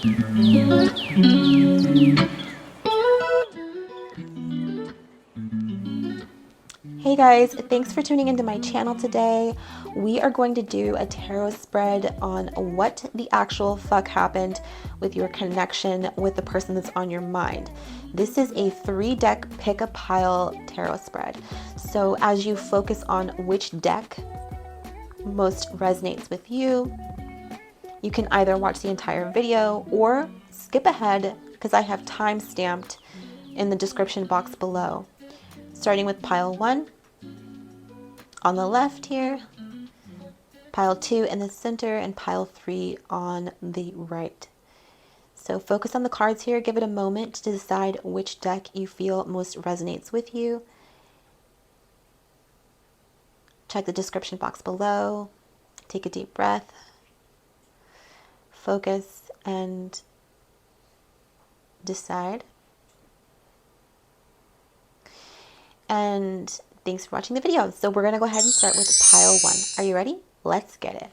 Hey guys, thanks for tuning into my channel today. We are going to do a tarot spread on what the actual fuck happened with your connection with the person that's on your mind. This is a 3-deck pick a pile tarot spread. So as you focus on which deck most resonates with you, you can either watch the entire video or skip ahead because I have time stamped in the description box below. Starting with pile 1 on the left here, pile 2 in the center, and pile 3 on the right. So focus on the cards here, give it a moment to decide which deck you feel most resonates with you. Check the description box below, take a deep breath, focus, and decide. And thanks for watching the video. So we're going to go ahead and start with pile 1. Are you ready? Let's get it.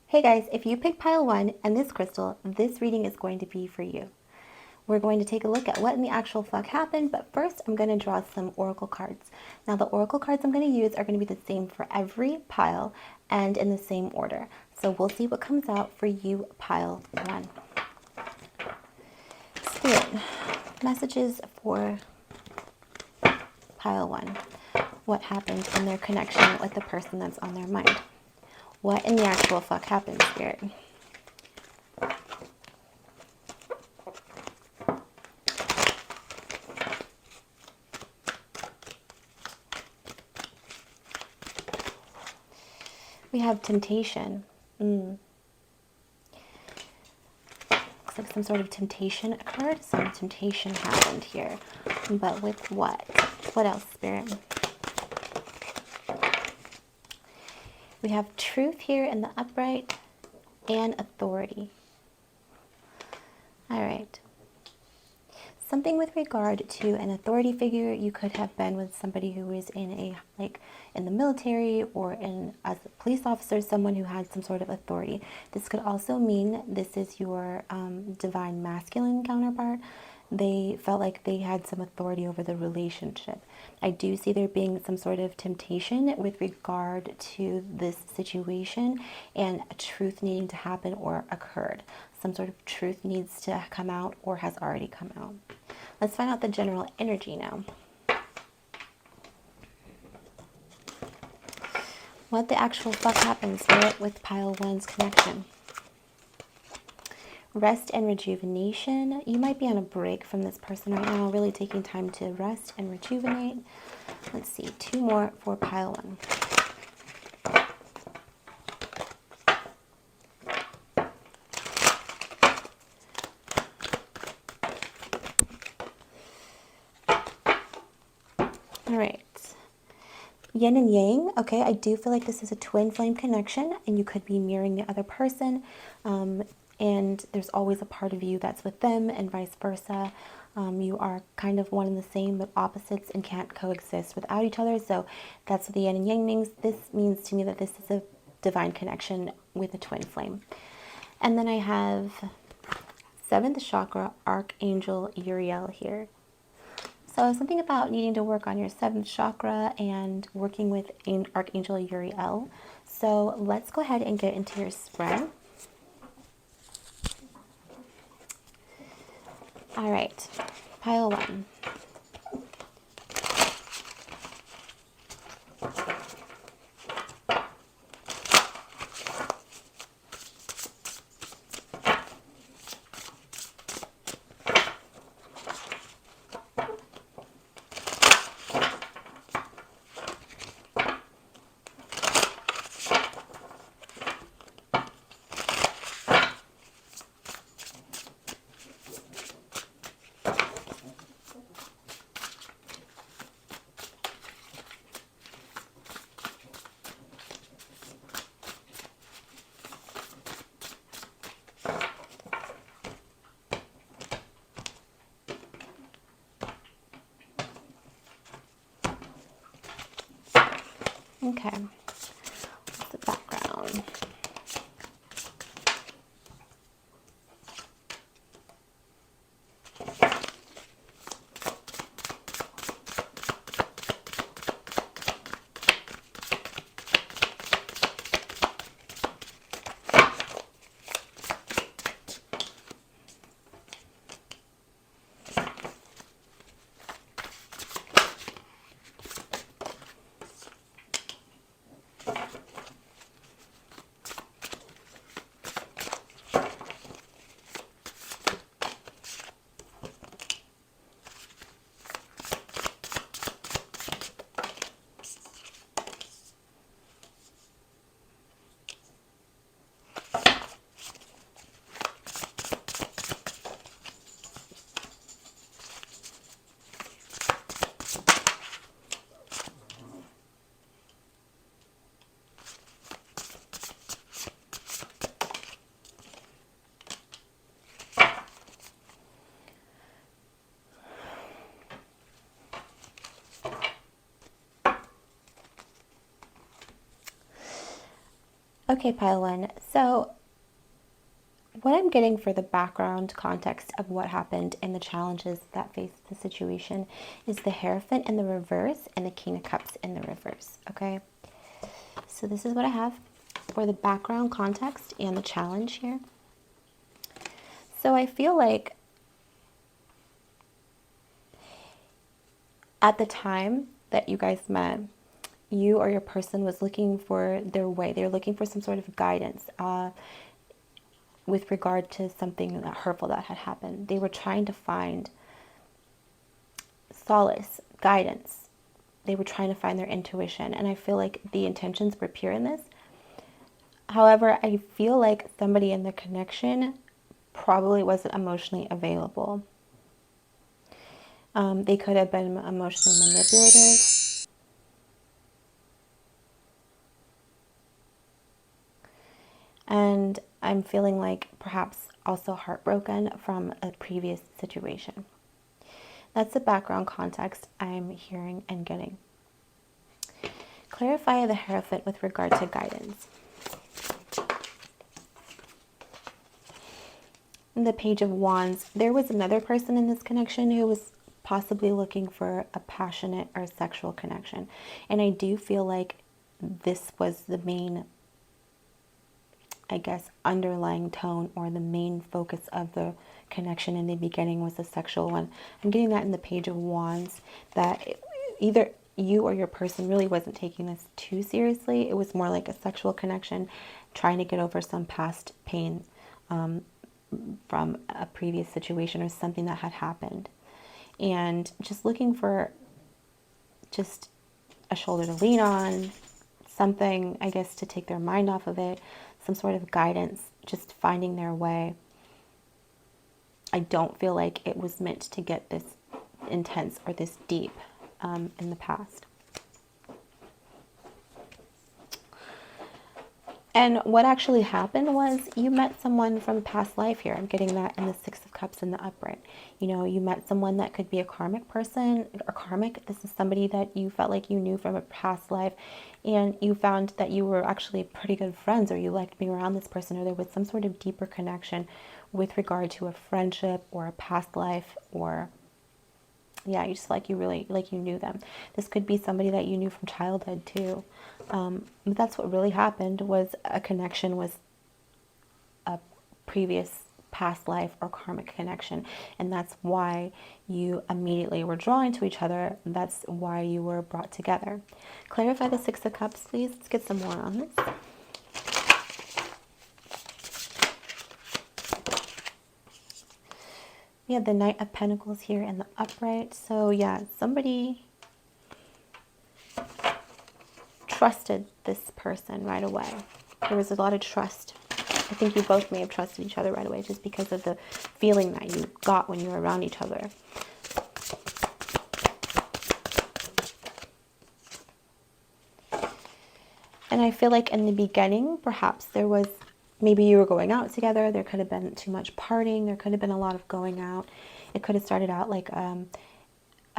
Hey guys, if you pick pile 1 and this crystal, this reading is going to be for you. We're going to take a look at what in the actual fuck happened, but first I'm going to draw some oracle cards. Now the oracle cards I'm going to use are going to be the same for every pile and in the same order. So we'll see what comes out for you, pile 1. Spirit, messages for pile 1. What happened in their connection with the person that's on their mind? What in the actual fuck happened, Spirit? We have temptation. Looks like some sort of temptation occurred. Some temptation happened here. But with what? What else, Spirit? We have truth here in the upright and authority. All right. Something with regard to an authority figure. You could have been with somebody who is in the military or as a police officer, someone who had some sort of authority. This could also mean this is your divine masculine counterpart. They felt like they had some authority over the relationship. I do see there being some sort of temptation with regard to this situation and a truth needing to happen or occurred. Some sort of truth needs to come out or has already come out. Let's find out the general energy now. What the actual fuck happens with pile 1's connection? Rest and rejuvenation. You might be on a break from this person right now, really taking time to rest and rejuvenate. Let's see, 2 more for pile 1. All right. Yin and yang. Okay, I do feel like this is a twin flame connection and you could be mirroring the other person. And there's always a part of you that's with them and vice versa. You are kind of one and the same, but opposites and can't coexist without each other. So that's what the yin and yang means. This means to me that this is a divine connection with a twin flame. And then I have 7th chakra, Archangel Uriel here. So something about needing to work on your 7th chakra and working with Archangel Uriel. So let's go ahead and get into your spread. All right, pile 1. Okay, what's the background? Okay, pile one. So what I'm getting for the background context of what happened and the challenges that faced the situation is the Hierophant in the reverse and the King of Cups in the reverse, okay? So this is what I have for the background context and the challenge here. So I feel like at the time that you guys met, you or your person was looking for their way. They were looking for some sort of guidance with regard to something that hurtful that had happened. They were trying to find solace, guidance. They were trying to find their intuition. And I feel like the intentions were pure in this. However, I feel like somebody in the connection probably wasn't emotionally available. They could have been emotionally manipulative. And I'm feeling like perhaps also heartbroken from a previous situation. That's the background context I'm hearing and getting. Clarify the Hierophant with regard to guidance. In the Page of Wands, there was another person in this connection who was possibly looking for a passionate or sexual connection. And I do feel like this was the main, I guess, underlying tone or the main focus of the connection in the beginning was the sexual one. I'm getting that in the Page of Wands, that either you or your person really wasn't taking this too seriously. It was more like a sexual connection, trying to get over some past pain from a previous situation or something that had happened. And just looking for just a shoulder to lean on, something, I guess, to take their mind off of it, some sort of guidance, just finding their way. I don't feel like it was meant to get this intense or this deep in the past. And what actually happened was you met someone from a past life here. I'm getting that in the Six of Cups in the upright. You know, you met someone that could be a karmic person or karmic. This is somebody that you felt like you knew from a past life, and you found that you were actually pretty good friends, or you liked being around this person, or there was some sort of deeper connection with regard to a friendship or a past life, or yeah, you just like you really like you knew them. This could be somebody that you knew from childhood too. But that's what really happened, was a connection with a previous past life or karmic connection, and that's why you immediately were drawn to each other. That's why you were brought together. Clarify the Six of Cups, please. Let's get some more on this. We have the Knight of Pentacles here in the upright. So yeah, somebody trusted this person right away. There was a lot of trust. I think you both may have trusted each other right away just because of the feeling that you got when you were around each other. And I feel like in the beginning, perhaps there was, maybe you were going out together. There could have been too much partying. There could have been a lot of going out. It could have started out like a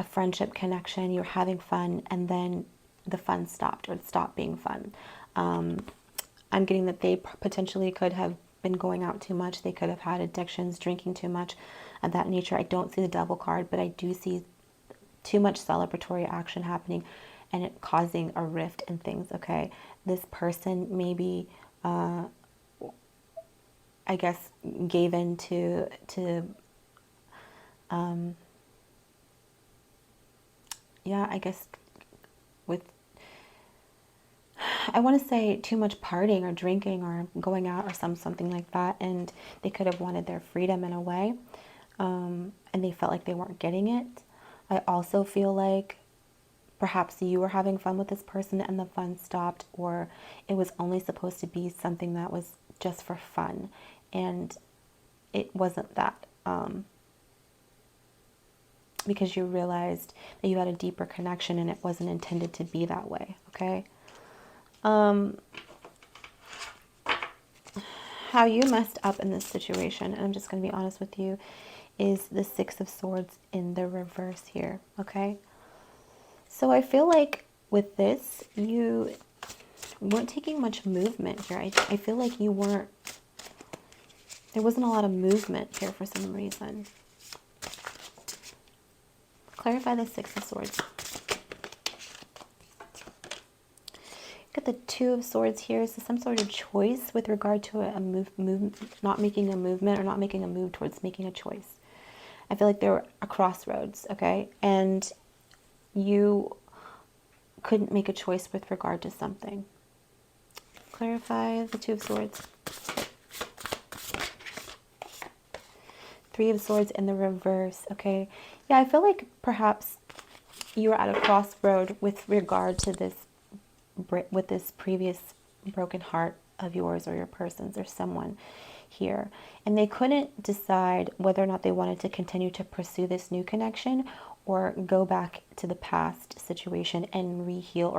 friendship connection. You were having fun, and then the fun stopped, or it stopped being fun. I'm getting that they potentially could have been going out too much. They could have had addictions, drinking too much, of that nature. I don't see the Devil card, but I do see too much celebratory action happening and it causing a rift in things, okay? This person maybe, I guess, gave in to yeah, I guess with, I want to say too much partying or drinking or going out or something like that, and they could have wanted their freedom in a way, and they felt like they weren't getting it. I also feel like perhaps you were having fun with this person and the fun stopped, or it was only supposed to be something that was just for fun, and it wasn't that. Because you realized that you had a deeper connection and it wasn't intended to be that way, okay? How you messed up in this situation, and I'm just going to be honest with you, is the Six of Swords in the reverse here, okay? So I feel like with this, you weren't taking much movement here. I feel like you weren't, there wasn't a lot of movement here for some reason. Clarify the Six of Swords. Got the Two of Swords here. So some sort of choice with regard to a move, not making a movement or not making a move towards making a choice. I feel like there were a crossroads, okay? And you couldn't make a choice with regard to something. Clarify the Two of Swords. Three of Swords in the reverse, okay? Yeah, I feel like perhaps you were at a crossroad with regard to this, with this previous broken heart of yours or your person's or someone here. And they couldn't decide whether or not they wanted to continue to pursue this new connection or go back to the past situation and heal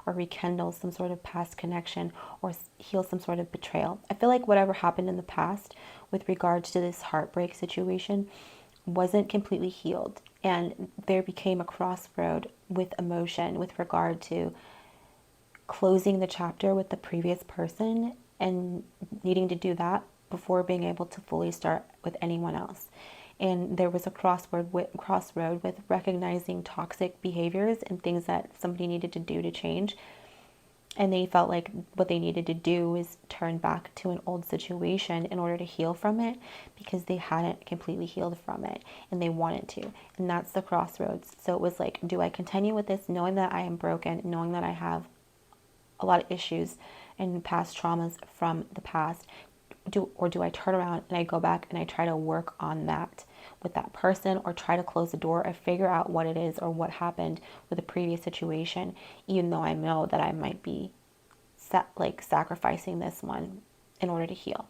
or rekindle some sort of past connection or heal some sort of betrayal. I feel like whatever happened in the past with regards to this heartbreak situation wasn't completely healed. And there became a crossroad with emotion with regard to closing the chapter with the previous person and needing to do that before being able to fully start with anyone else. And there was a crossroad with recognizing toxic behaviors and things that somebody needed to do to change. And they felt like what they needed to do was turn back to an old situation in order to heal from it because they hadn't completely healed from it and they wanted to. And that's the crossroads. So it was like, do I continue with this knowing that I am broken, knowing that I have a lot of issues and past traumas from the past? Or do I turn around and I go back and I try to work on that with that person or try to close the door or figure out what it is or what happened with the previous situation, even though I know that I might be sacrificing this one in order to heal.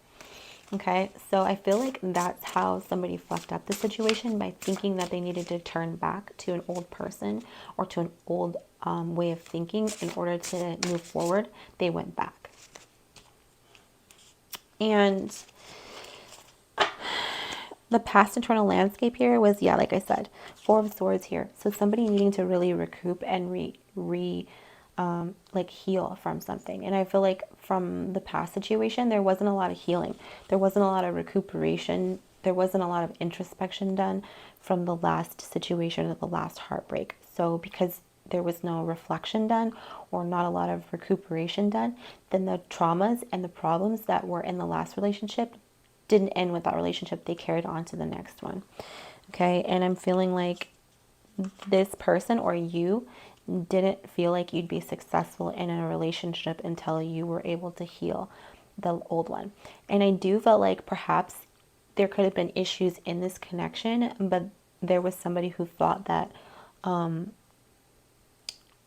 Okay, so I feel like that's how somebody fucked up the situation, by thinking that they needed to turn back to an old person or to an old way of thinking in order to move forward. They went back. And the past internal landscape here was, yeah, like I said, Four of Swords here. So somebody needing to really recoup and heal from something. And I feel like from the past situation, there wasn't a lot of healing. There wasn't a lot of recuperation. There wasn't a lot of introspection done from the last situation or the last heartbreak. So because there was no reflection done or not a lot of recuperation done, then the traumas and the problems that were in the last relationship didn't end with that relationship. They carried on to the next one. Okay, and I'm feeling like this person or you didn't feel like you'd be successful in a relationship until you were able to heal the old one. And I do feel like perhaps there could have been issues in this connection, but there was somebody who thought that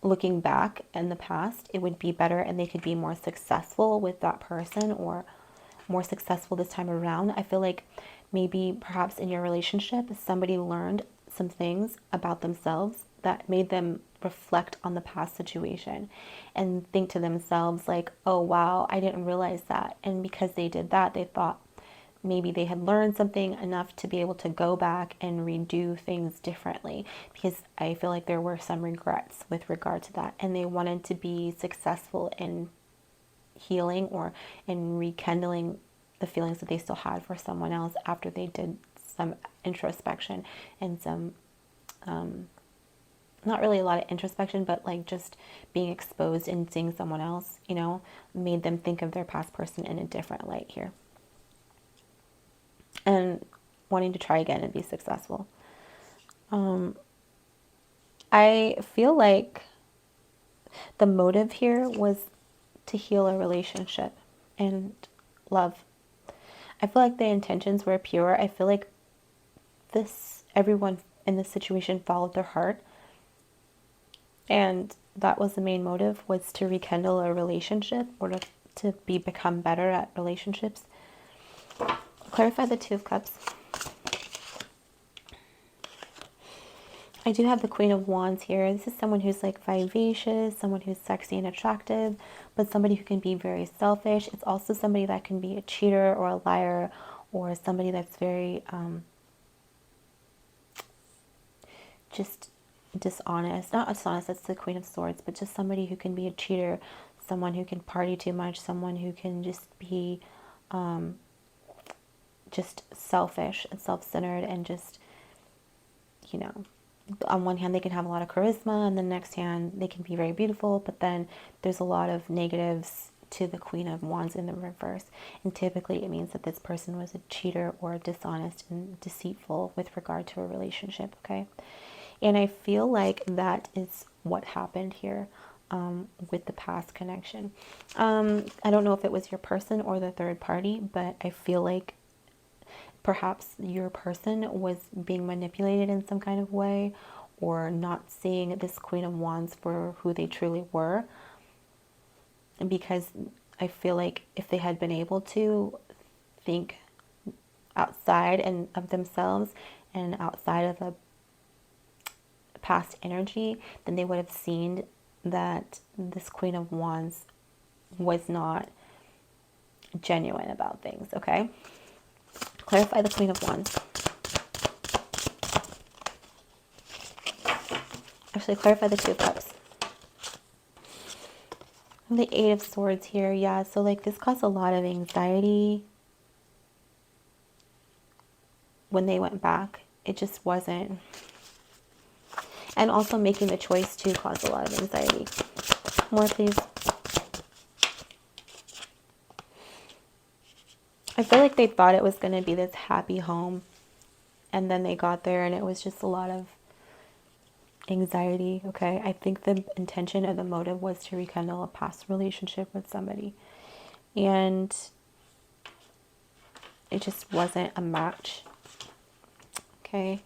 looking back in the past, it would be better and they could be more successful with that person or more successful this time around. I feel like maybe perhaps in your relationship, somebody learned some things about themselves that made them reflect on the past situation and think to themselves like, oh wow, I didn't realize that. And because they did that, they thought maybe they had learned something enough to be able to go back and redo things differently, because I feel like there were some regrets with regard to that, and they wanted to be successful in healing or in rekindling the feelings that they still had for someone else after they did some introspection and some not really a lot of introspection, but like just being exposed and seeing someone else, you know, made them think of their past person in a different light here. And wanting to try again and be successful. I feel like the motive here was to heal a relationship and love. I feel like the intentions were pure. I feel like everyone in this situation followed their heart. And that was the main motive, was to rekindle a relationship or to become better at relationships. Clarify the Two of Cups. I do have the Queen of Wands here. This is someone who's like vivacious, someone who's sexy and attractive, but somebody who can be very selfish. It's also somebody that can be a cheater or a liar, or somebody that's very just dishonest. Not dishonest, that's the Queen of Swords, but just somebody who can be a cheater, someone who can party too much, someone who can just be just selfish and self-centered, and just, you know, on one hand they can have a lot of charisma, and the next hand they can be very beautiful, but then there's a lot of negatives to the Queen of Wands in the reverse. And typically it means that this person was a cheater or dishonest and deceitful with regard to a relationship, okay? And I feel like that is what happened here with the past connection. I don't know if it was your person or the third party, but I feel like perhaps your person was being manipulated in some kind of way, or not seeing this Queen of Wands for who they truly were. Because I feel like if they had been able to think outside and of themselves and outside of a past energy, then they would have seen that this Queen of Wands was not genuine about things, okay? Clarify the Queen of Wands. Actually, clarify the Two of Cups. And the Eight of Swords here, yeah, so like this caused a lot of anxiety when they went back. It just wasn't. And also making the choice to cause a lot of anxiety. More, please. I feel like they thought it was going to be this happy home, and then they got there and it was just a lot of anxiety, okay? I think the intention or the motive was to rekindle a past relationship with somebody, and it just wasn't a match, okay?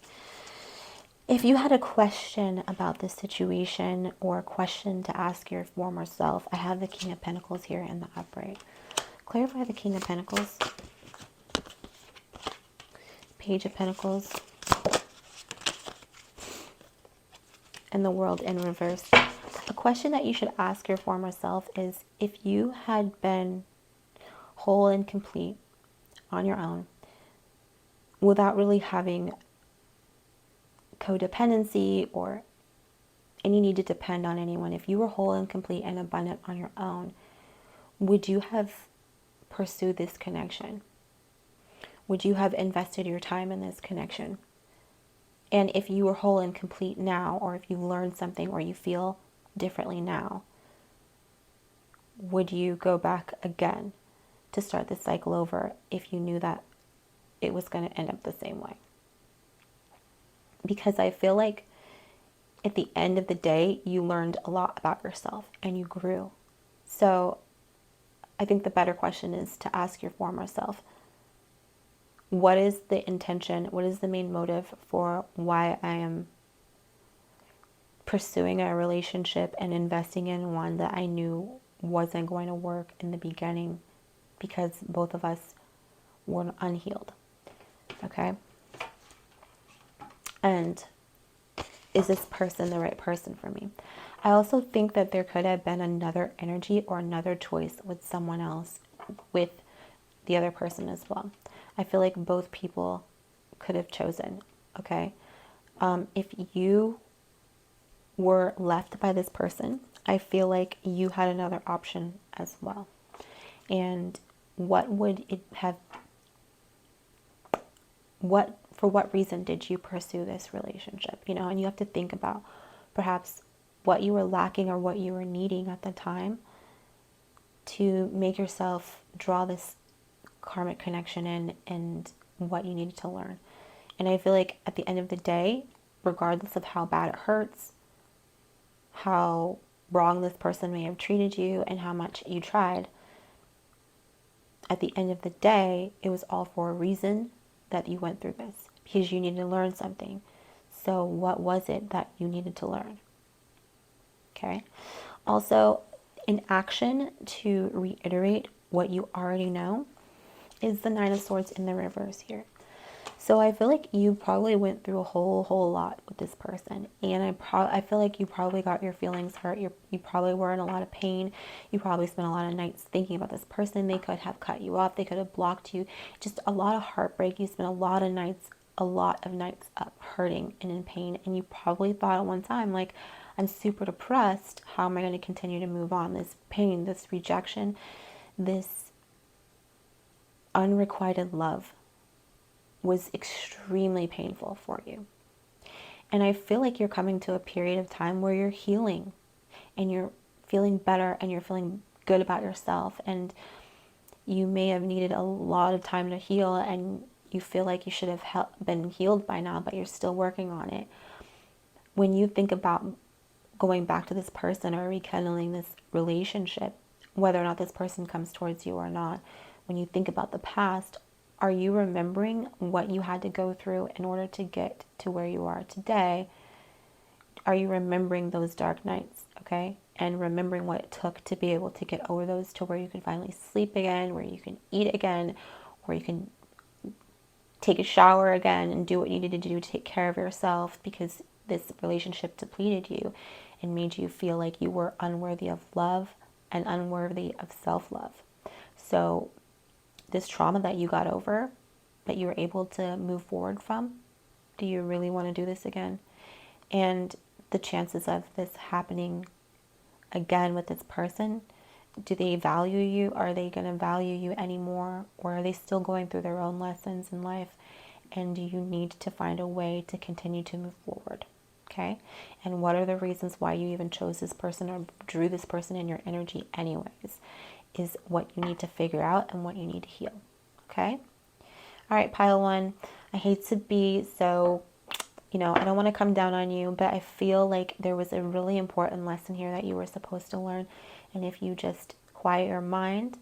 If you had a question about this situation, or a question to ask your former self, I have the King of Pentacles here in the upright. Clarify the King of Pentacles. Page of Pentacles. And the World in reverse. A question that you should ask your former self is, if you had been whole and complete on your own, without really having codependency or any need to depend on anyone, if you were whole and complete and abundant on your own, would you have pursued this connection? Would you have invested your time in this connection? And if you were whole and complete now, or if you learned something or you feel differently now, would you go back again to start the cycle over if you knew that it was going to end up the same way? Because I feel like at the end of the day, you learned a lot about yourself and you grew. So I think the better question is to ask your former self, what is the intention? What is the main motive for why I am pursuing a relationship and investing in one that I knew wasn't going to work in the beginning, because both of us were unhealed, okay? And is this person the right person for me? I also think that there could have been another energy or another choice with someone else, with the other person as well. I feel like both people could have chosen, okay? If you were left by this person, I feel like you had another option as well. And what would it have, for what reason did you pursue this relationship? You know, and you have to think about perhaps what you were lacking or what you were needing at the time to make yourself draw this karmic connection in, and what you needed to learn. And I feel like at the end of the day, regardless of how bad it hurts, how wrong this person may have treated you, and how much you tried, at the end of the day, it was all for a reason that you went through this, because you needed to learn something. So what was it that you needed to learn? Okay. Also, in action, to reiterate what you already know, is the Nine of Swords in the reverse here. So I feel like you probably went through a whole lot with this person, and I feel like you probably got your feelings hurt. You probably were in a lot of pain. You probably spent a lot of nights thinking about this person. They could have cut you off. They could have blocked you. Just a lot of heartbreak. You spent a lot of nights up hurting and in pain. And you probably thought at one time, like, I'm super depressed. How am I going to continue to move on? This pain, this rejection, this unrequited love was extremely painful for you. And I feel like you're coming to a period of time where you're healing and you're feeling better and you're feeling good about yourself. And you may have needed a lot of time to heal and you feel like you should have been healed by now, but you're still working on it. When you think about going back to this person or rekindling this relationship, whether or not this person comes towards you or not, when you think about the past, are you remembering what you had to go through in order to get to where you are today? Are you remembering those dark nights, okay? And remembering what it took to be able to get over those, to where you can finally sleep again, where you can eat again, where you can take a shower again and do what you needed to do to take care of yourself, because this relationship depleted you and made you feel like you were unworthy of love and unworthy of self-love. So this trauma that you got over, that you were able to move forward from, do you really want to do this again? And the chances of this happening again with this person, do they value you? Are they going to value you anymore? Or are they still going through their own lessons in life? And do you need to find a way to continue to move forward? Okay? And what are the reasons why you even chose this person or drew this person in your energy anyways, is what you need to figure out and what you need to heal. Okay? All right, pile one. I hate to be so, I don't want to come down on you, but I feel like there was a really important lesson here that you were supposed to learn. And if you just quiet your mind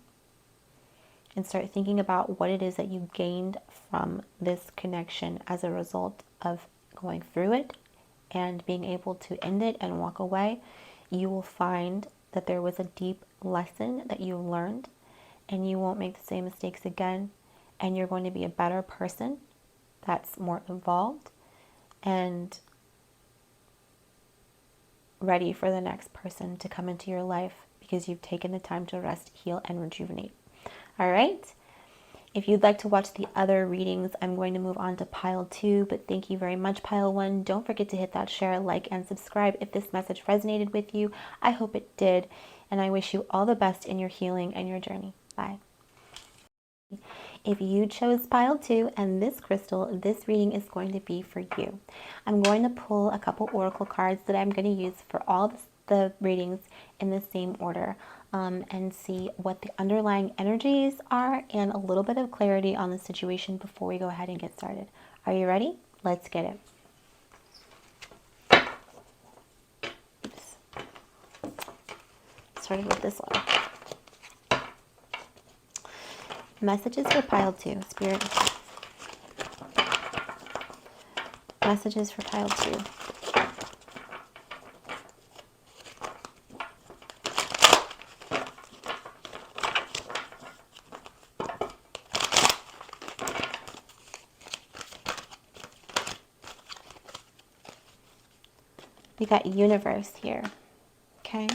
and start thinking about what it is that you gained from this connection as a result of going through it and being able to end it and walk away, you will find that there was a deep lesson that you learned, and you won't make the same mistakes again, and you're going to be a better person that's more evolved and ready for the next person to come into your life, because you've taken the time to rest, heal, and rejuvenate. All right? If you'd like to watch the other readings, I'm going to move on to pile 2, but thank you very much, pile 1. Don't forget to hit that share, like, and subscribe if this message resonated with you. I hope it did, and I wish you all the best in your healing and your journey. Bye. If you chose pile 2 and this crystal, this reading is going to be for you. I'm going to pull a couple oracle cards that I'm going to use for all the readings in the same order, and see what the underlying energies are and a little bit of clarity on the situation before we go ahead and get started. Are you ready? Let's get it. Oops. Started with this one. Messages for pile 2, Spirit. Messages for pile 2. We got universe here, okay?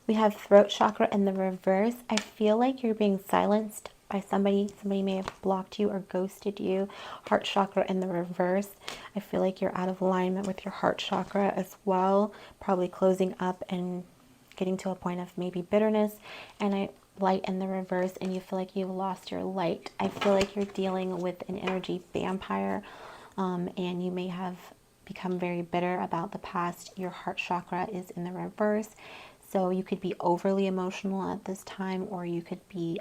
We have throat chakra in the reverse. I feel like you're being silenced by somebody. Somebody may have blocked you or ghosted you. Heart chakra in the reverse. I feel like you're out of alignment with your heart chakra as well. Probably closing up and getting to a point of maybe bitterness. And light in the reverse, and you feel like you've lost your light. I feel like you're dealing with an energy vampire, and you may have become very bitter about the past. Your heart chakra is in the reverse. So you could be overly emotional at this time, or you could be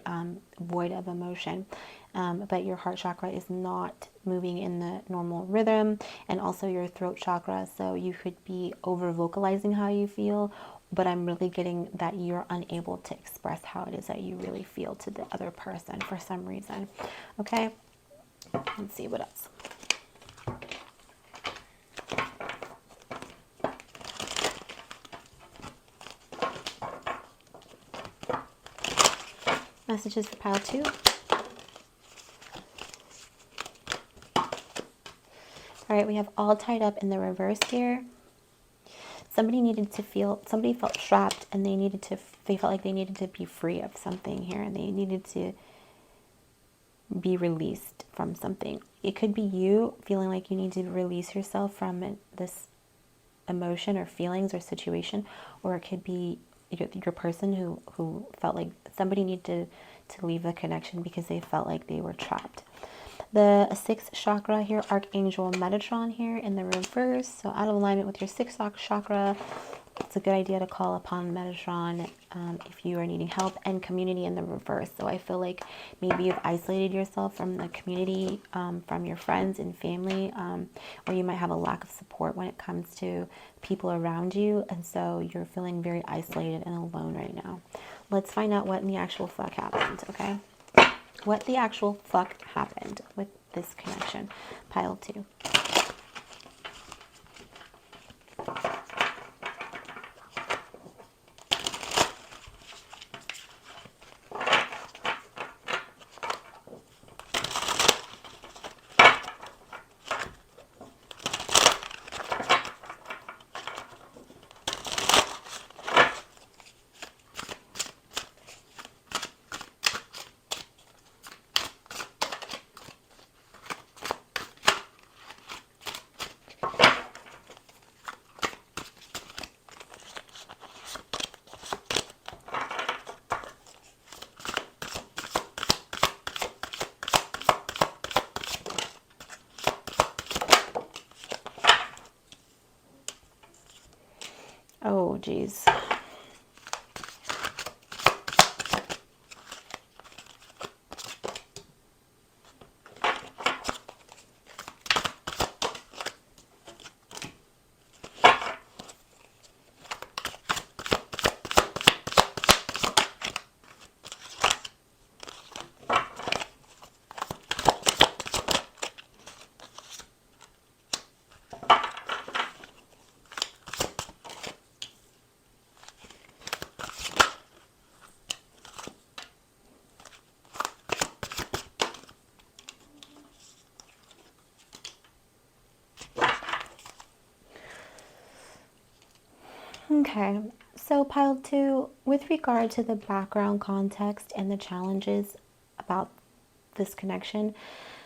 void of emotion. But your heart chakra is not moving in the normal rhythm, and also your throat chakra. So you could be over vocalizing how you feel, but I'm really getting that you're unable to express how it is that you really feel to the other person for some reason. Okay, let's see what else. Messages for pile 2. All right, we have all tied up in the reverse here. Somebody felt trapped, and they felt like they needed to be free of something here, and they needed to be released from something. It could be you feeling like you need to release yourself from this emotion or feelings or situation, or it could be your person who felt like somebody needed to leave the connection because they felt like they were trapped. The sixth chakra here, Archangel Metatron here in the reverse. So out of alignment with your sixth chakra, it's a good idea to call upon Metatron if you are needing help, and community in the reverse. So I feel like maybe you've isolated yourself from the community, from your friends and family, or you might have a lack of support when it comes to people around you. And so you're feeling very isolated and alone right now. Let's find out what in the actual fuck happened, okay? What the actual fuck happened with this connection. Pile 2. Oh, geez. Okay, so pile 2, with regard to the background context and the challenges about this connection,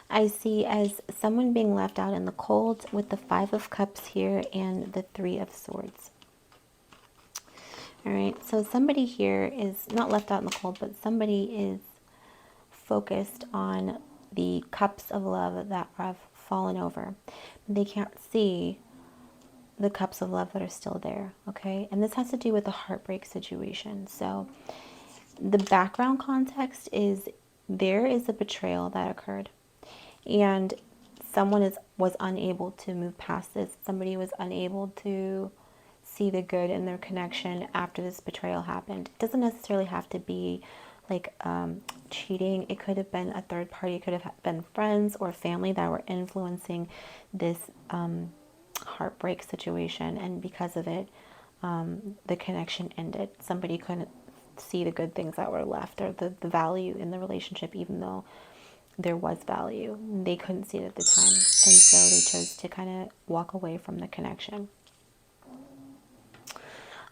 I see as someone being left out in the cold with the 5 of Cups here and the 3 of Swords. All right, so somebody here is not left out in the cold, but somebody is focused on the cups of love that have fallen over. They can't see the cups of love that are still there, okay? And this has to do with a heartbreak situation. So the background context is there is a betrayal that occurred, and someone was unable to move past this. Somebody was unable to see the good in their connection after this betrayal happened. It doesn't necessarily have to be like cheating. It could have been a third party. It could have been friends or family that were influencing this heartbreak situation, and because of it, the connection ended. Somebody couldn't see the good things that were left, or the value in the relationship, even though there was value. They couldn't see it at the time, and so they chose to kind of walk away from the connection.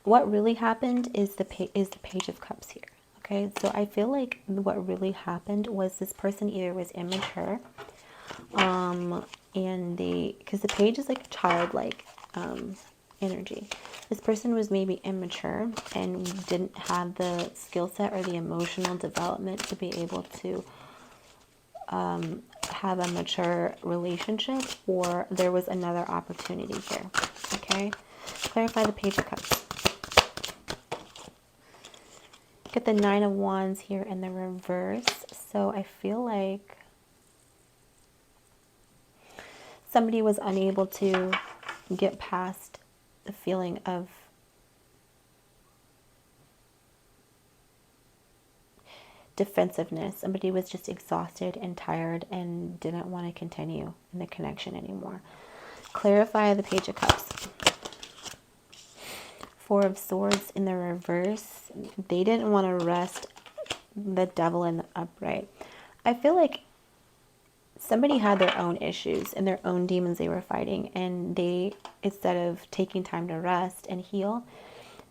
What really happened is the Page of Cups here. Okay, so I feel like what really happened was this person either was immature, and because the page is like childlike energy. This person was maybe immature and didn't have the skill set or the emotional development to be able to have a mature relationship, or there was another opportunity here. Okay, clarify the Page of Cups. Get the 9 of Wands here in the reverse. So I feel like somebody was unable to get past the feeling of defensiveness. Somebody was just exhausted and tired and didn't want to continue in the connection anymore. Clarify the Page of Cups. 4 of Swords in the reverse. They didn't want to rest. The Devil in the upright. I feel like somebody had their own issues and their own demons they were fighting, and they, instead of taking time to rest and heal,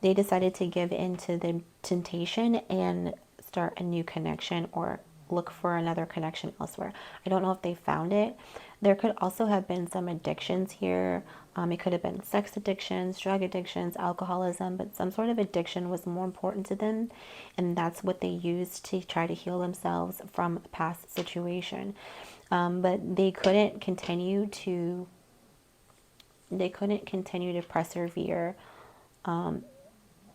they decided to give in to the temptation and start a new connection, or look for another connection elsewhere. I don't know if they found it. There could also have been some addictions here. It could have been sex addictions, drug addictions, alcoholism, but some sort of addiction was more important to them, and that's what they used to try to heal themselves from a past situation. But they couldn't continue to persevere.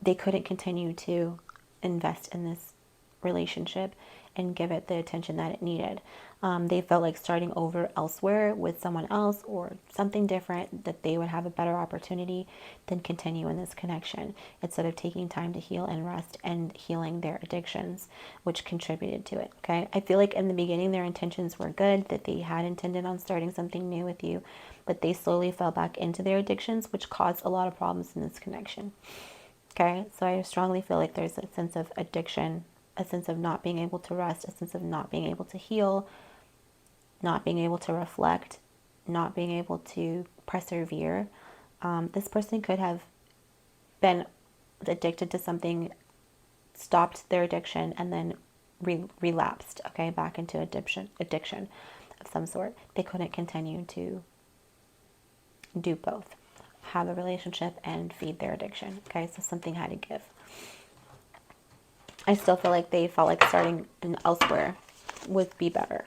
They couldn't continue to invest in this relationship and give it the attention that it needed. They felt like starting over elsewhere with someone else or something different, that they would have a better opportunity than continue in this connection instead of taking time to heal and rest and healing their addictions, which contributed to it. Okay. I feel like in the beginning, their intentions were good, that they had intended on starting something new with you, but they slowly fell back into their addictions, which caused a lot of problems in this connection. Okay, so I strongly feel like there's a sense of addiction, a sense of not being able to rest, a sense of not being able to heal, not being able to reflect, not being able to persevere. This person could have been addicted to something, stopped their addiction, and then relapsed, okay, back into addiction of some sort. They couldn't continue to do both, have a relationship and feed their addiction. Okay, so something had to give. I still feel like they felt like starting elsewhere would be better.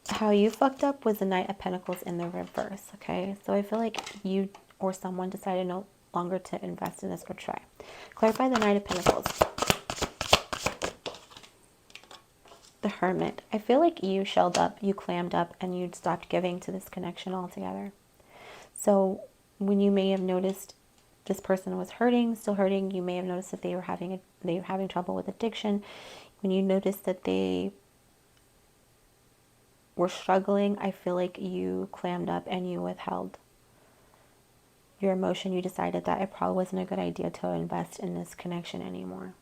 How you fucked up was the Knight of Pentacles in the reverse. Okay, so I feel like you or someone decided no longer to invest in this or try. Clarify the Knight of Pentacles. The Hermit. I feel like you shelled up, you clammed up, and you stopped giving to this connection altogether. So when you may have noticed this person was hurting, still hurting, you may have noticed that they were having trouble with addiction. When you noticed that they were struggling, I feel like you clammed up and you withheld your emotion. You decided that it probably wasn't a good idea to invest in this connection anymore.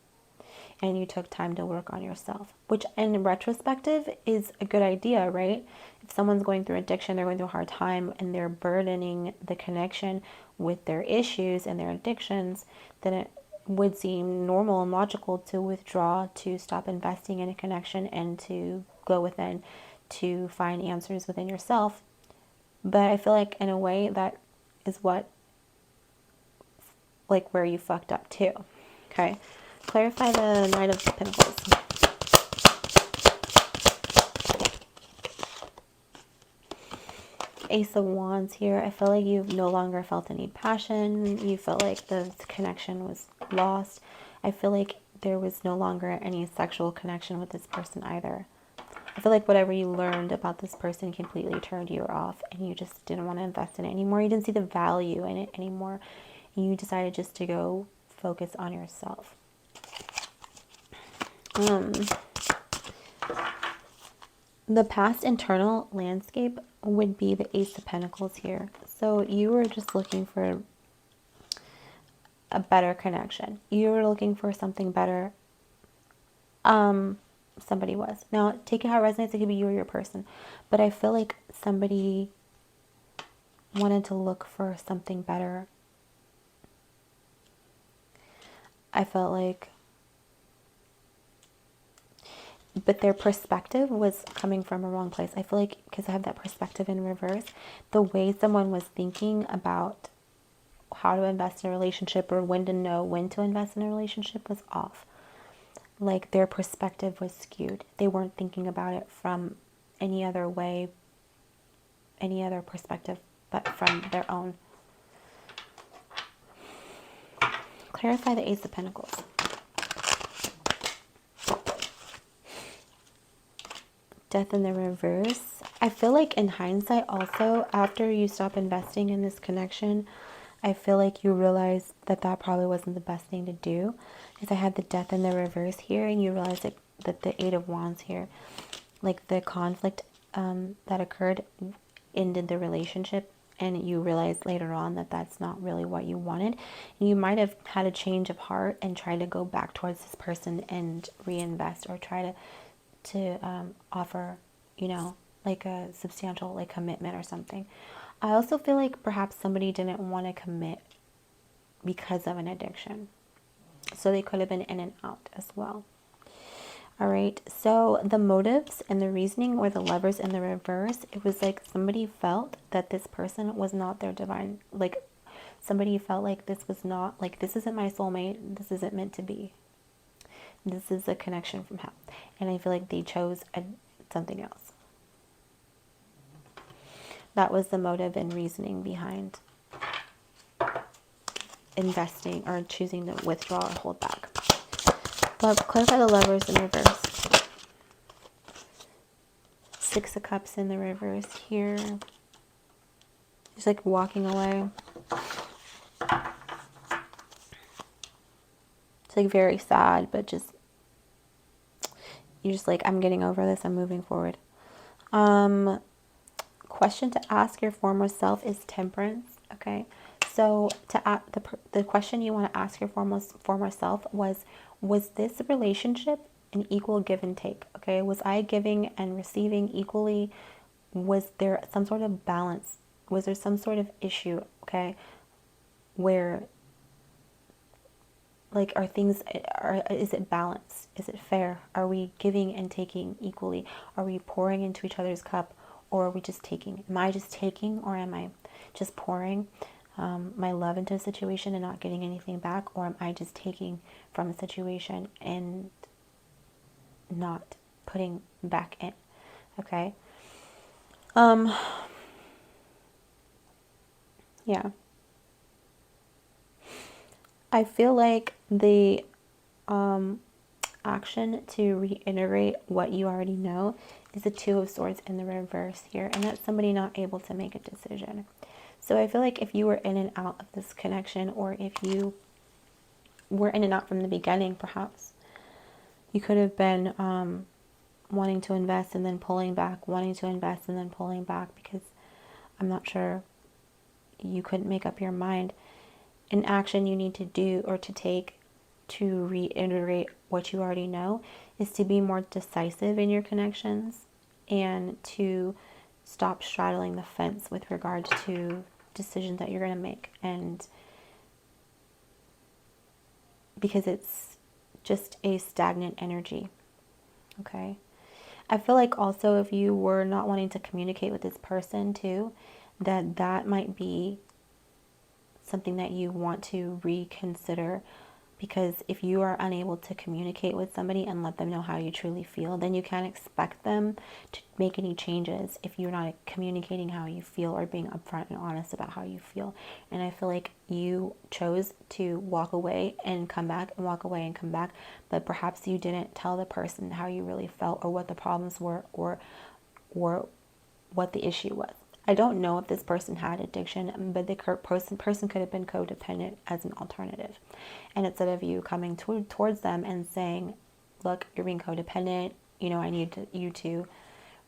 And you took time to work on yourself, which in retrospective is a good idea, right? If someone's going through addiction, they're going through a hard time, and they're burdening the connection with their issues and their addictions, then it would seem normal and logical to withdraw, to stop investing in a connection, and to go within to find answers within yourself. But I feel like in a way that is what, like, where you fucked up too. Okay. Clarify the Knight of Pentacles. Ace of Wands here. I feel like you've no longer felt any passion. You felt like the connection was lost. I feel like there was no longer any sexual connection with this person either. I feel like whatever you learned about this person completely turned you off, and you just didn't want to invest in it anymore. You didn't see the value in it anymore. And you decided just to go focus on yourself. The past internal landscape would be the Ace of Pentacles here. So you were just looking for a better connection. You were looking for something better. Somebody was. Now, take it how it resonates. It could be you or your person. But I feel like somebody wanted to look for something better. I felt like, but their perspective was coming from a wrong place. I feel like because I have that perspective in reverse, the way someone was thinking about how to invest in a relationship or when to know when to invest in a relationship was off. Like their perspective was skewed. They weren't thinking about it from any other way, any other perspective, but from their own. Clarify the Ace of Pentacles. Death in the reverse. I feel like in hindsight also, after you stop investing in this connection, I feel like you realize that that probably wasn't the best thing to do. Because I had the Death in the reverse here, and you realize that the Eight of Wands here, like the conflict that occurred ended the relationship, and you realize later on that that's not really what you wanted. And you might have had a change of heart and tried to go back towards this person and reinvest, or try to offer, you know, like a substantial like commitment or something. I also feel like perhaps somebody didn't want to commit because of an addiction. So they could have been in and out as well. All right, so the motives and the reasoning, or the Lovers in the reverse, it was like somebody felt that this person was not their divine, like somebody felt like this was not, like, this isn't my soulmate, this isn't meant to be. This is a connection from hell. And I feel like they chose something else. That was the motive and reasoning behind investing or choosing to withdraw or hold back. But clarify the Lovers in reverse. Six of Cups in the reverse here. Just like walking away. It's like very sad, but just, you're just like, I'm getting over this, I'm moving forward. Question to ask your former self is Temperance. Okay, so the question you want to ask your former self was this relationship an equal give and take? Okay, was I giving and receiving equally? Was there some sort of balance? Was there some sort of issue? Okay, where, like, is it balanced? Is it fair? Are we giving and taking equally? Are we pouring into each other's cup, or are we just taking? Am I just taking, or am I just pouring my love into a situation and not getting anything back? Or am I just taking from a situation and not putting back in? Okay. Yeah. I feel like the action to reiterate what you already know is the Two of Swords in the reverse here, and that's somebody not able to make a decision. So I feel like if you were in and out of this connection, or if you were in and out from the beginning, perhaps you could have been wanting to invest and then pulling back, wanting to invest and then pulling back, because I'm not sure, you couldn't make up your mind. An action you need to do or to take to reiterate what you already know is to be more decisive in your connections, and to stop straddling the fence with regards to decisions that you're going to make. And because it's just a stagnant energy. Okay. I feel like also, if you were not wanting to communicate with this person too, that might be something that you want to reconsider. Because if you are unable to communicate with somebody and let them know how you truly feel, then you can't expect them to make any changes if you're not communicating how you feel or being upfront and honest about how you feel. And I feel like you chose to walk away and come back, and walk away and come back, but perhaps you didn't tell the person how you really felt, or what the problems were, or what the issue was. I don't know if this person had addiction, but the person could have been codependent as an alternative. And instead of you coming towards them and saying, look, you're being codependent, I need you to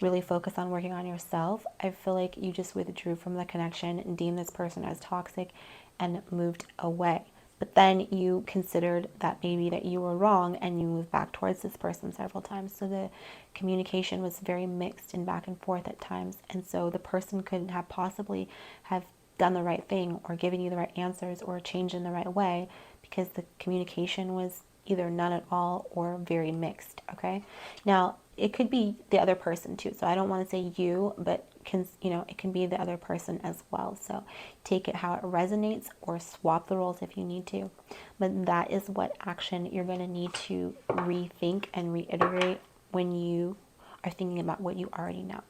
really focus on working on yourself, I feel like you just withdrew from the connection and deemed this person as toxic and moved away. But then you considered that maybe that you were wrong, and you moved back towards this person several times. So the communication was very mixed and back and forth at times. And so the person couldn't have possibly have done the right thing, or given you the right answers, or changed in the right way, because the communication was either none at all or very mixed. Okay. Now, it could be the other person too. So I don't want to say you, but it can be the other person as well. So take it how it resonates, or swap the roles if you need to. But that is what action you're going to need to rethink and reiterate when you are thinking about what you already know.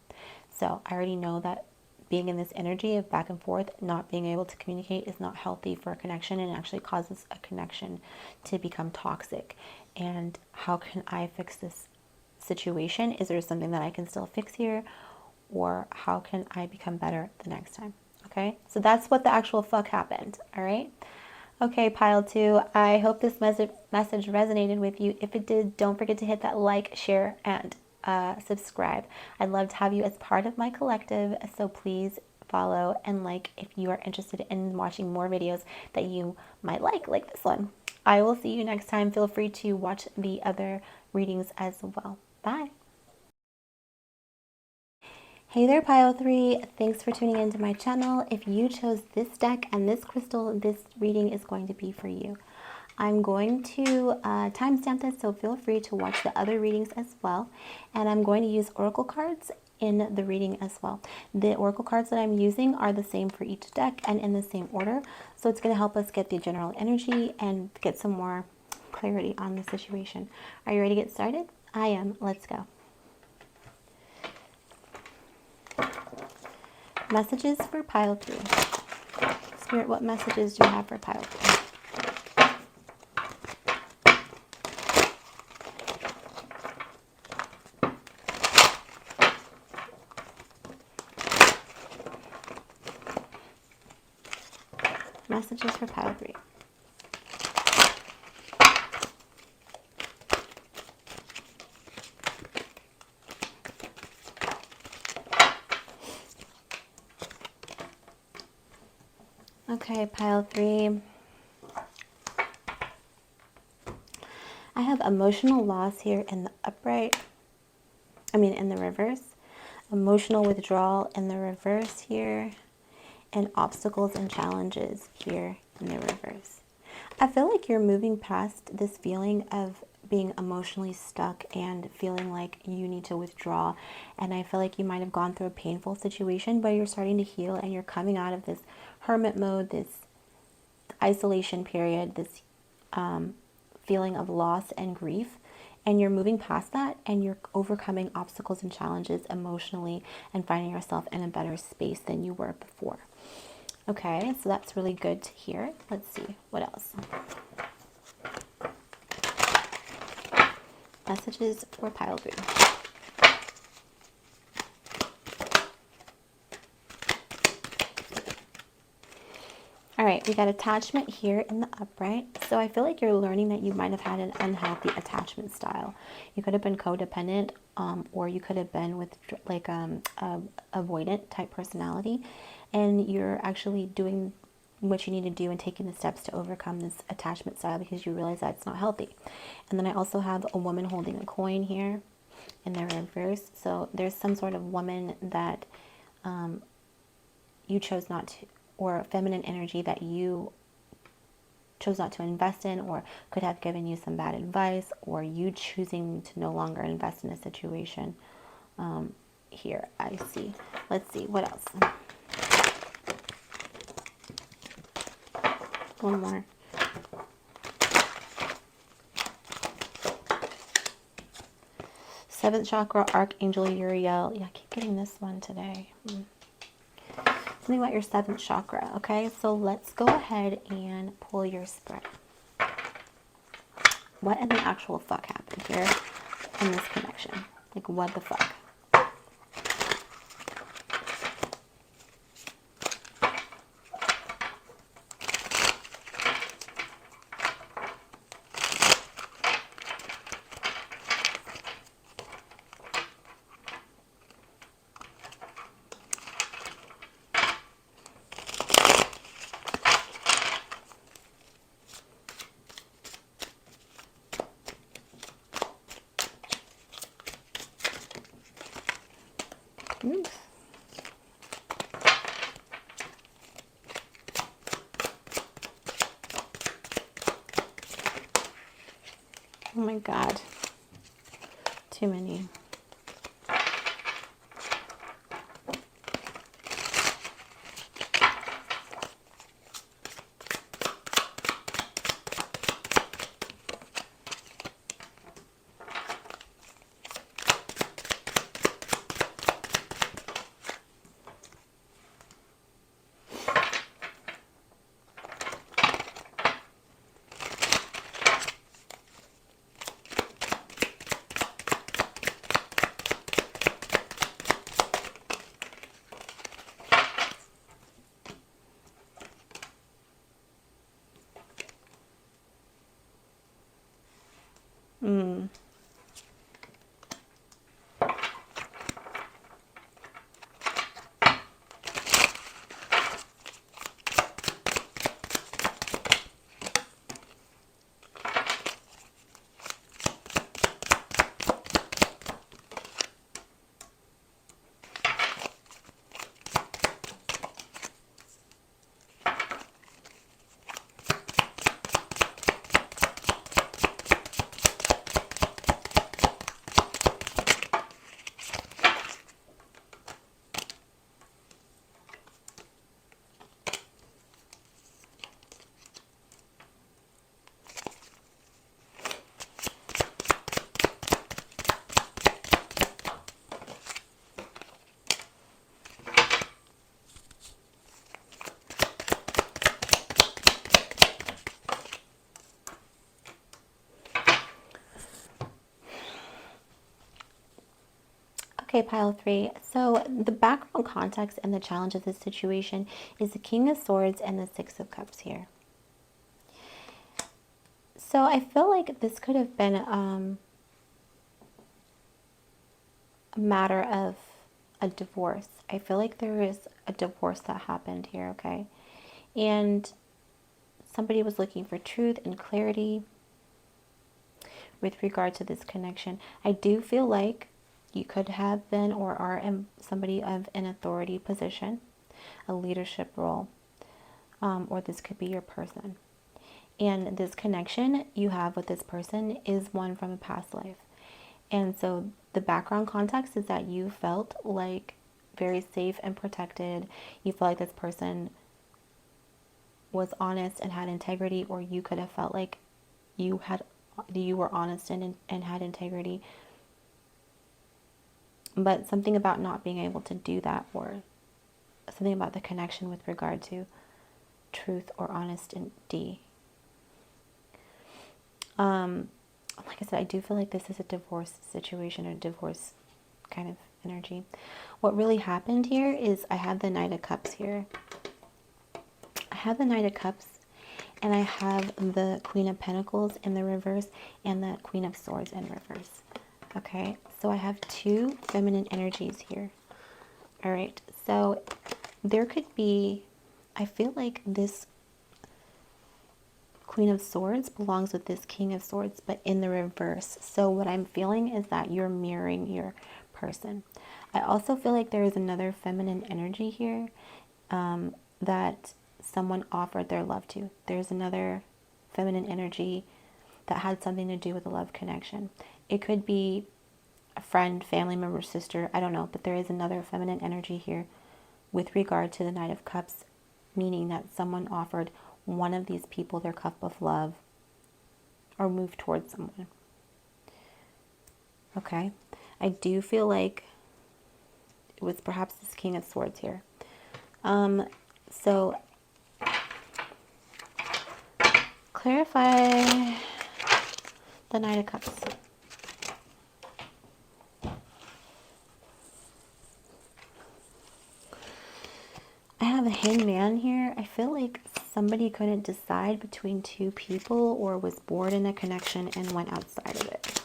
So I already know that being in this energy of back and forth, not being able to communicate, is not healthy for a connection, and actually causes a connection to become toxic. And how can I fix this situation? Is there something that I can still fix here? Or how can I become better the next time? Okay, so that's what the actual fuck happened. All right. Okay, pile two, I hope this message resonated with you. If it did, don't forget to hit that like, share, and subscribe. I'd love to have you as part of my collective, so please follow and like if you are interested in watching more videos that you might like this one. I will see you next time. Feel free to watch the other readings as well. Bye. Hey there, Pile 3. Thanks for tuning into my channel. If you chose this deck and this crystal, this reading is going to be for you. I'm going to timestamp this, so feel free to watch the other readings as well. And I'm going to use oracle cards in the reading as well. The oracle cards that I'm using are the same for each deck and in the same order. So it's going to help us get the general energy and get some more clarity on the situation. Are you ready to get started? I am. Let's go. Messages for pile 3. Spirit, what messages do you have for pile 3? Messages for pile 3. Okay, pile 3. I have emotional loss here in the upright. In the reverse. Emotional withdrawal in the reverse here. And obstacles and challenges here in the reverse. I feel like you're moving past this feeling of being emotionally stuck and feeling like you need to withdraw. And I feel like you might have gone through a painful situation, but you're starting to heal and you're coming out of this hermit mode, this isolation period, this feeling of loss and grief. And you're moving past that and you're overcoming obstacles and challenges emotionally and finding yourself in a better space than you were before. Okay, so that's really good to hear. Let's see, what else? Messages for pile 3. All right, we got attachment here in the upright. So I feel like you're learning that you might have had an unhealthy attachment style. You could have been codependent, or you could have been with like a avoidant type personality, and you're actually doing what you need to do and taking the steps to overcome this attachment style because you realize that it's not healthy. And then I also have a woman holding a coin here in the reverse. So there's some sort of woman that you chose not to, or feminine energy that you chose not to invest in, or could have given you some bad advice, or you choosing to no longer invest in a situation. Here I see. Let's see, what else? One more. Seventh chakra, Archangel Uriel. Yeah, I keep getting this one today. Something about your seventh chakra. Okay, so let's go ahead and pull your spread. What in the actual fuck happened here in this connection? Like, what the fuck? Oh my God. Too many. Okay, pile 3. So the background context and the challenge of this situation is the King of Swords and the Six of Cups here. So I feel like this could have been a matter of a divorce. I feel like there is a divorce that happened here, okay? And somebody was looking for truth and clarity with regard to this connection. I do feel like you could have been or are somebody of an authority position, a leadership role, or this could be your person. And this connection you have with this person is one from a past life. And so the background context is that you felt like very safe and protected. You felt like this person was honest and had integrity, or you could have felt like you were honest and had integrity. But something about not being able to do that, or something about the connection with regard to truth or honesty. Like I said, I do feel like this is a divorce situation or divorce kind of energy. What really happened here is I had the Knight of Cups here. I have the Knight of Cups, and I have the Queen of Pentacles in the reverse and the Queen of Swords in reverse. Okay, so I have two feminine energies here. All right, so there could be, I feel like this Queen of Swords belongs with this King of Swords, but in the reverse. So what I'm feeling is that you're mirroring your person. I also feel like there is another feminine energy here that someone offered their love to. There's another feminine energy that had something to do with a love connection. It could be a friend, family member, sister, I don't know, but there is another feminine energy here with regard to the Knight of Cups, meaning that someone offered one of these people their cup of love or moved towards someone. Okay, I do feel like it was perhaps this King of Swords here. So clarify the Knight of Cups. I have a Hangman here. I feel like somebody couldn't decide between two people or was bored in a connection and went outside of it.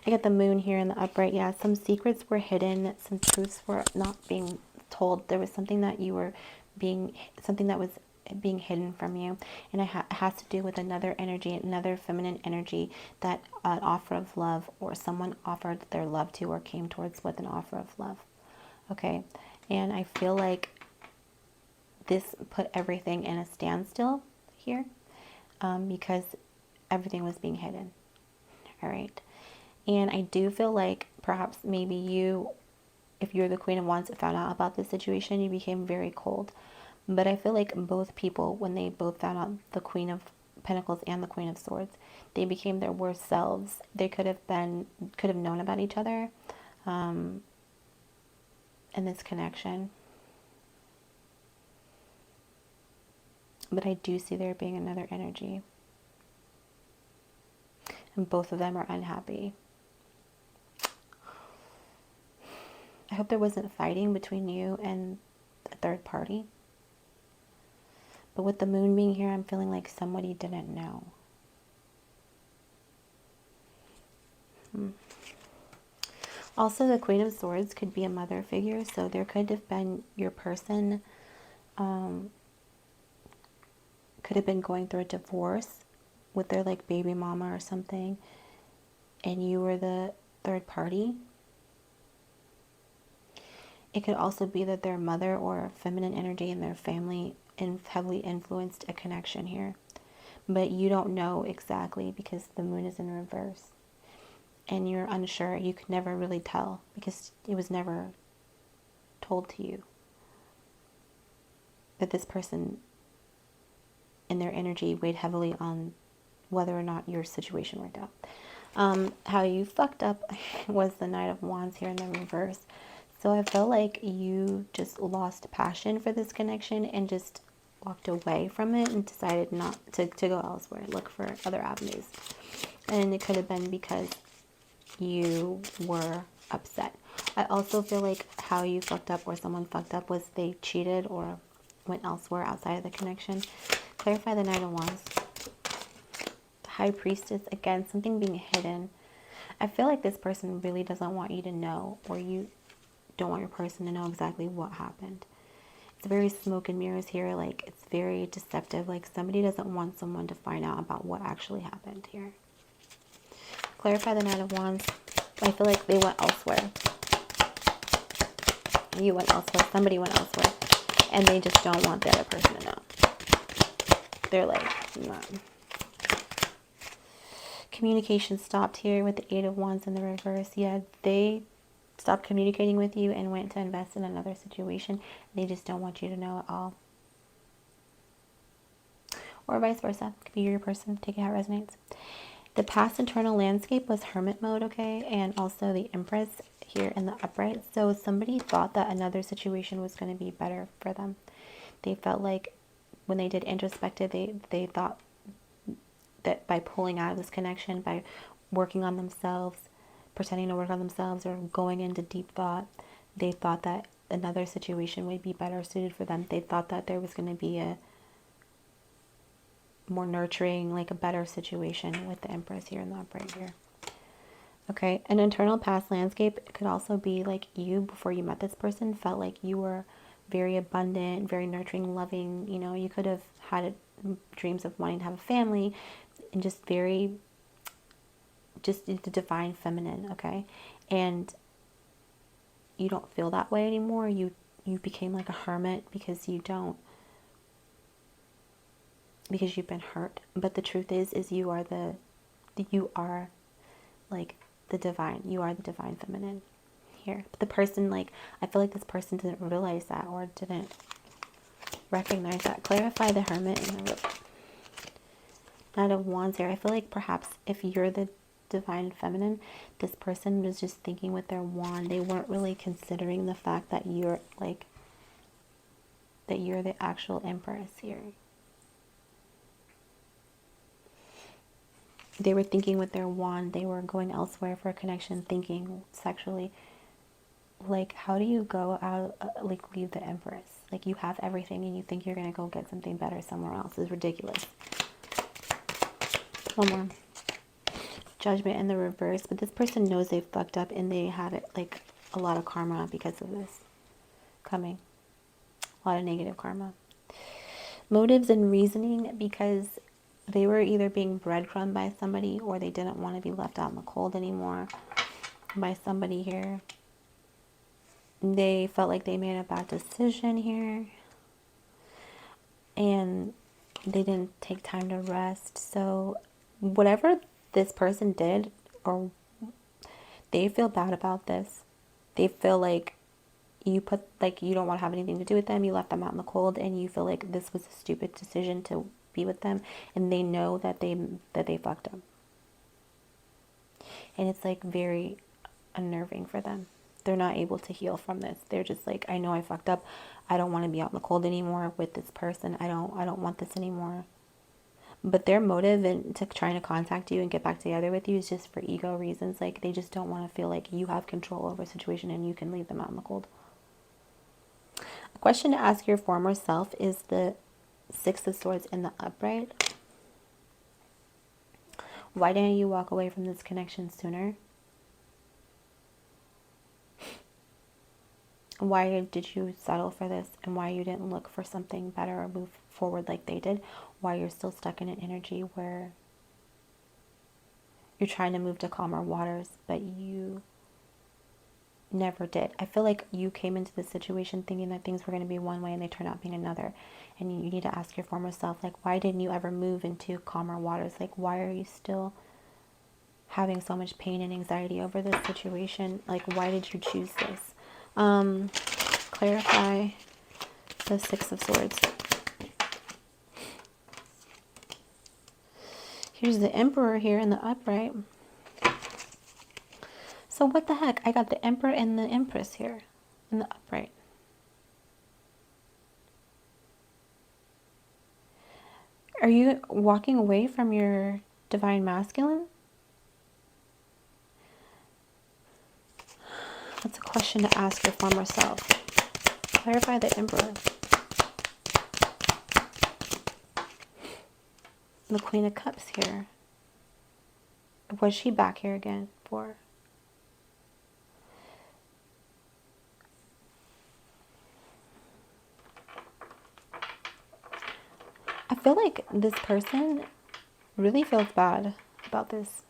I get the Moon here in the upright. Yeah, some secrets were hidden. Some truths were not being told. There was something that was being hidden from you. And it has to do with another energy, another feminine energy, that an offer of love, or someone offered their love to or came towards with an offer of love. Okay, and I feel like this put everything in a standstill here because everything was being hidden. All right. And I do feel like perhaps maybe you, if you're the Queen of Wands, found out about this situation, you became very cold. But I feel like both people, when they both found out, the Queen of Pentacles and the Queen of Swords, they became their worst selves. They could have known about each other in this connection. But I do see there being another energy. And both of them are unhappy. I hope there wasn't fighting between you and a third party. But with the Moon being here, I'm feeling like somebody didn't know. Also, the Queen of Swords could be a mother figure. So there could have been your person could have been going through a divorce with their like baby mama or something. And you were the third party. It could also be that their mother or feminine energy in their family heavily influenced a connection here. But you don't know exactly because the Moon is in reverse. And you're unsure. You could never really tell because it was never told to you that this person and their energy weighed heavily on whether or not your situation worked out. How you fucked up was the Knight of Wands here in the reverse. So I feel like you just lost passion for this connection and just walked away from it and decided not to go elsewhere, look for other avenues. And it could have been because you were upset. I also feel like how you fucked up or someone fucked up was they cheated or went elsewhere outside of the connection. Clarify the Knight of Wands. The High Priestess, again, something being hidden. I feel like this person really doesn't want you to know, or you don't want your person to know exactly what happened. It's very smoke and mirrors here. Like, it's very deceptive. Like, somebody doesn't want someone to find out about what actually happened here. Clarify the Knight of Wands. I feel like they went elsewhere. You went elsewhere. Somebody went elsewhere. And they just don't want the other person to know. They're like, nah. Communication stopped here with the Eight of Wands in the reverse. Yeah, they stopped communicating with you and went to invest in another situation. They just don't want you to know at all. Or vice versa. Could be your person. Take it how it resonates. The past internal landscape was hermit mode, okay? And also the Empress here in the upright. So somebody thought that another situation was going to be better for them. They felt like when they did introspective, they thought that by pulling out of this connection, by working on themselves, pretending to work on themselves, or going into deep thought, they thought that another situation would be better suited for them. They thought that there was going to be a more nurturing, like a better situation with the Empress here in the upright here. Okay, an internal past landscape could also be like you, before you met this person, felt like you were very abundant, very nurturing, loving. You know, you could have had dreams of wanting to have a family, and just very, just the divine feminine, okay? And you don't feel that way anymore. You became like a hermit because you've been hurt. But the truth is you are you are like the divine. You are the divine feminine here. But the person, like, I feel like this person didn't realize that or didn't recognize that. Clarify the Hermit and the Knight of Wands here. I feel like perhaps if you're the divine feminine, this person was just thinking with their wand. They weren't really considering the fact that you're like, that you're the actual Empress here. They were thinking with their wand. They were going elsewhere for a connection, thinking sexually. Like, how do you go out, like, leave the Empress? Like, you have everything and you think you're going to go get something better somewhere else. It's ridiculous. One more. Judgment in the reverse. But this person knows they've fucked up and they had it, like, a lot of karma because of this coming. A lot of negative karma. Motives and reasoning, because they were either being breadcrumbed by somebody or they didn't want to be left out in the cold anymore by somebody here. They felt like they made a bad decision here and they didn't take time to rest. So whatever this person did, or they feel bad about this. They feel like you don't want to have anything to do with them. You left them out in the cold and you feel like this was a stupid decision to be with them, and they know that they fucked up. And it's like very unnerving for them. They're not able to heal from this. They're just like, I know I fucked up. I don't want to be out in the cold anymore with this person. I don't want this anymore. But their motive into trying to contact you and get back together with you is just for ego reasons. Like, they just don't want to feel like you have control over a situation and you can leave them out in the cold. A question to ask your former self is the Six of Swords in the upright. Why didn't you walk away from this connection sooner? Why did you settle for this, and why you didn't look for something better or move forward like they did? Why you're still stuck in an energy where you're trying to move to calmer waters, but you never did. I feel like you came into this situation thinking that things were going to be one way and they turned out being another. And you need to ask your former self, like, why didn't you ever move into calmer waters? Like, why are you still having so much pain and anxiety over this situation? Like, why did you choose this? Clarify the Six of Swords. Here's the Emperor here in the upright. So what the heck? I got the Emperor and the Empress here in the upright. Are you walking away from your divine masculine? That's a question to ask your former self. Clarify the Emperor. The Queen of Cups here. Was she back here again for? I feel like this person really feels bad about this.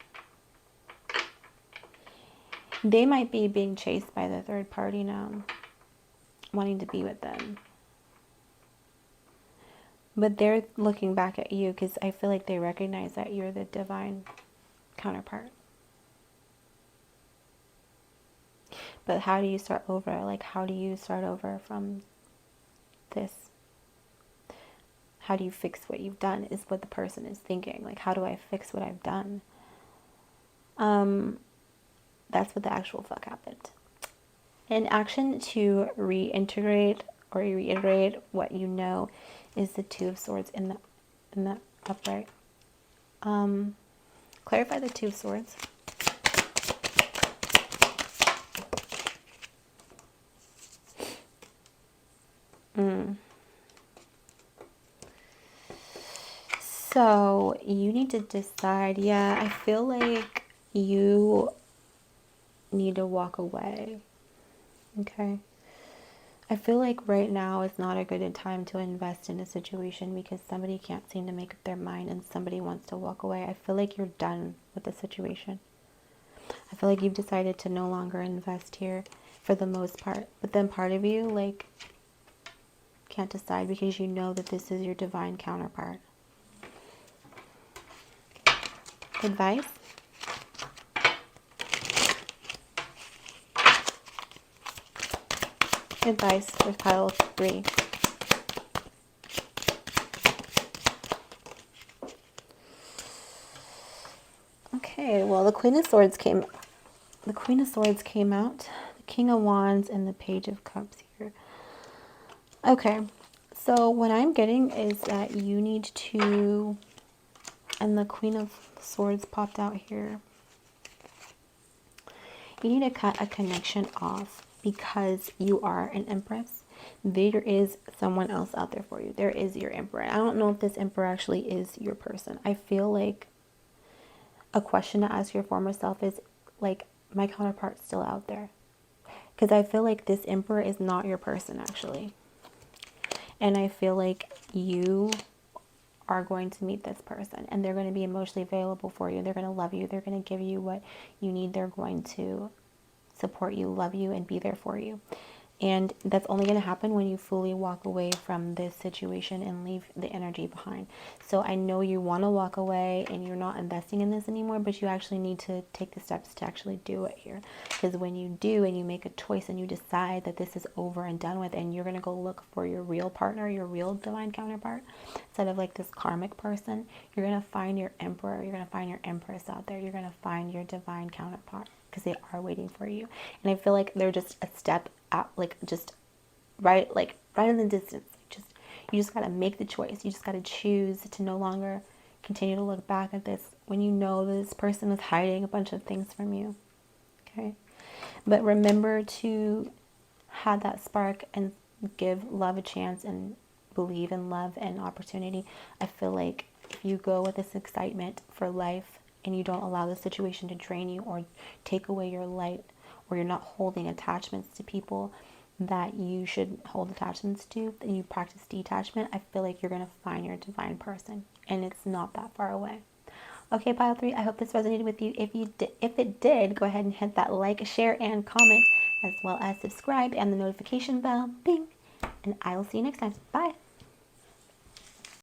They might be being chased by the third party now, wanting to be with them. But they're looking back at you because I feel like they recognize that you're the divine counterpart. But how do you start over? Like, how do you start over from this? How do you fix what you've done is what the person is thinking. Like, how do I fix what I've done? That's what the actual fuck happened. An action to reintegrate or reiterate what you know is the Two of Swords in the upright. Clarify the Two of Swords. So you need to decide. Yeah, I feel like you need to walk away. Okay. I feel like right now is not a good time to invest in a situation because somebody can't seem to make up their mind and somebody wants to walk away. I feel like you're done with the situation. I feel like you've decided to no longer invest here for the most part. But then part of you, like, can't decide because you know that this is your divine counterpart. Advice? Advice for pile 3. Okay, well, the Queen of Swords came out, the King of Wands, and the Page of Cups here. Okay, so what I'm getting is that you need to, and the Queen of Swords popped out here. You need to cut a connection off because you are an Empress. There is someone else out there for you. There is your Emperor. I don't know if this Emperor actually is your person. I feel like a question to ask your former self is, like, my counterpart's still out there. Because I feel like this Emperor is not your person, actually. And I feel like you are going to meet this person and they're going to be emotionally available for you. They're going to love you. They're going to give you what you need. They're going to support you, love you, and be there for you. And that's only going to happen when you fully walk away from this situation and leave the energy behind. So I know you want to walk away and you're not investing in this anymore, but you actually need to take the steps to actually do it here. Because when you do and you make a choice and you decide that this is over and done with and you're going to go look for your real partner, your real divine counterpart, instead of like this karmic person, you're going to find your Emperor, you're going to find your Empress out there, you're going to find your divine counterpart because they are waiting for you. And I feel like they're just a step out, like just right in the distance. You just got to make the choice. You just got to choose to no longer continue to look back at this when you know this person is hiding a bunch of things from you. Okay, but remember to have that spark and give love a chance and believe in love and opportunity. I feel like if you go with this excitement for life and you don't allow the situation to drain you or take away your light, or you're not holding attachments to people that you should hold attachments to, and you practice detachment, I feel like you're going to find your divine person, and it's not that far away. Okay, pile 3, I hope this resonated with you. If it did, go ahead and hit that like, share, and comment, as well as subscribe and the notification bell, bing, and I will see you next time. Bye.